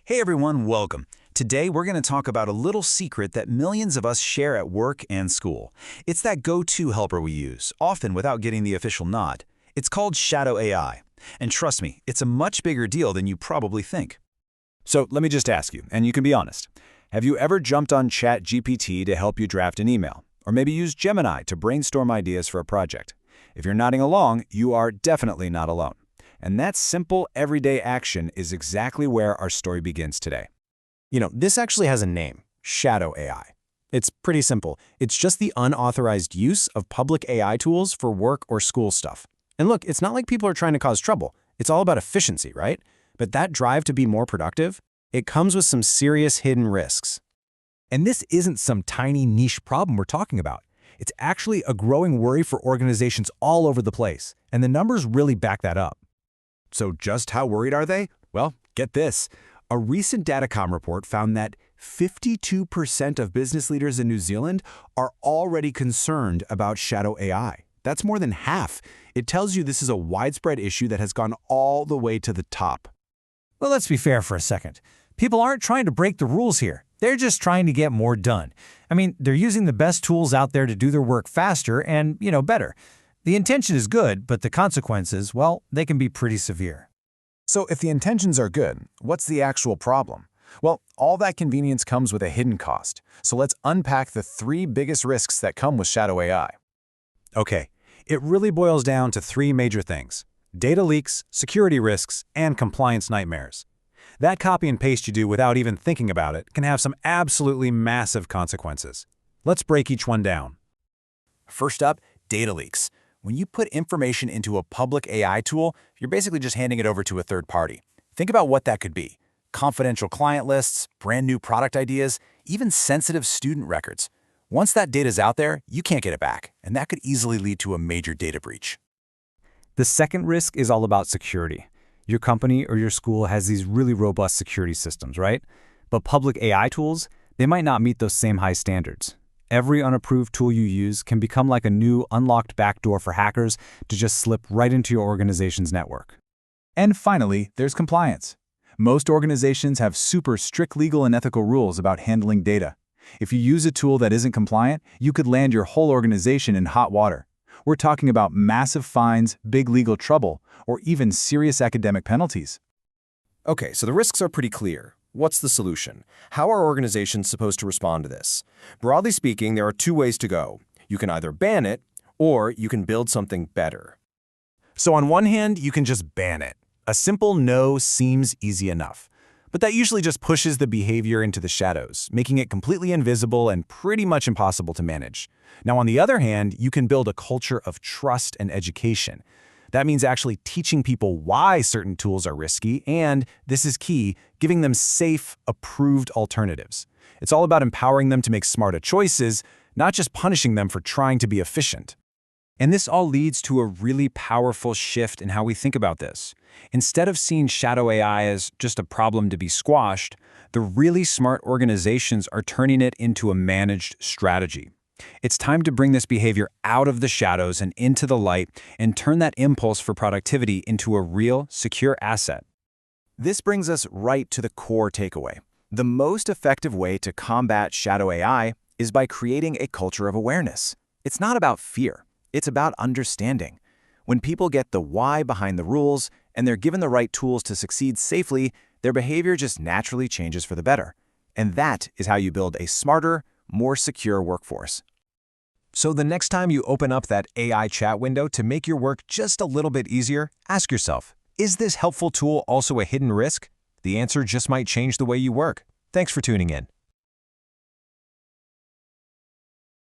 Hey everyone, welcome. Today we're going to talk about a little secret that millions of us share at work and school. It's that go-to helper we use, often without getting the official nod. It's called Shadow AI. And trust me, it's a much bigger deal than you probably think. So let me just ask you, and you can be honest. Have you ever jumped on ChatGPT to help you draft an email? Or maybe used Gemini to brainstorm ideas for a project? If you're nodding along, you are definitely not alone. And that simple, everyday action is exactly where our story begins today. This actually has a name, Shadow AI. It's pretty simple. It's just the unauthorized use of public AI tools for work or school stuff. And look, it's not like people are trying to cause trouble. It's all about efficiency, right? But that drive to be more productive, it comes with some serious hidden risks. And this isn't some tiny niche problem we're talking about. It's actually a growing worry for organizations all over the place, and the numbers really back that up. So just how worried are they? Well, get this. A recent Datacom report found that 52% of business leaders in New Zealand are already concerned about shadow AI. That's more than half. It tells you this is a widespread issue that has gone all the way to the top. Well, let's be fair for a second. People aren't trying to break the rules here. They're just trying to get more done. I mean, they're using the best tools out there to do their work faster and, better. The intention is good, but the consequences, well, they can be pretty severe. So if the intentions are good, what's the actual problem? Well, all that convenience comes with a hidden cost. So let's unpack the three biggest risks that come with shadow AI. Okay, it really boils down to three major things: data leaks, security risks, and compliance nightmares. That copy and paste you do without even thinking about it can have some absolutely massive consequences. Let's break each one down. First up, data leaks. When you put information into a public AI tool, you're basically just handing it over to a third party. Think about what that could be: confidential client lists, brand new product ideas, even sensitive student records. Once that data's out there, you can't get it back, and that could easily lead to a major data breach. The second risk is all about security. Your company or your school has these really robust security systems, right? But public AI tools, they might not meet those same high standards. Every unapproved tool you use can become like a new unlocked backdoor for hackers to just slip right into your organization's network. And finally, there's compliance. Most organizations have super strict legal and ethical rules about handling data. If you use a tool that isn't compliant, you could land your whole organization in hot water. We're talking about massive fines, big legal trouble, or even serious academic penalties. Okay, so the risks are pretty clear. What's the solution? How are organizations supposed to respond to this? Broadly speaking, there are two ways to go. You can either ban it, or you can build something better. So on one hand, you can just ban it. A simple no seems easy enough. But that usually just pushes the behavior into the shadows, making it completely invisible and pretty much impossible to manage. Now, on the other hand, you can build a culture of trust and education. That means actually teaching people why certain tools are risky and, this is key, giving them safe, approved alternatives. It's all about empowering them to make smarter choices, not just punishing them for trying to be efficient. And this all leads to a really powerful shift in how we think about this. Instead of seeing shadow AI as just a problem to be squashed, the really smart organizations are turning it into a managed strategy. It's time to bring this behavior out of the shadows and into the light and turn that impulse for productivity into a real, secure asset. This brings us right to the core takeaway. The most effective way to combat shadow AI is by creating a culture of awareness. It's not about fear. It's about understanding. When people get the why behind the rules and they're given the right tools to succeed safely, their behavior just naturally changes for the better. And that is how you build a smarter, more secure workforce. So the next time you open up that AI chat window to make your work just a little bit easier, ask yourself, is this helpful tool also a hidden risk? The answer just might change the way you work. Thanks for tuning in.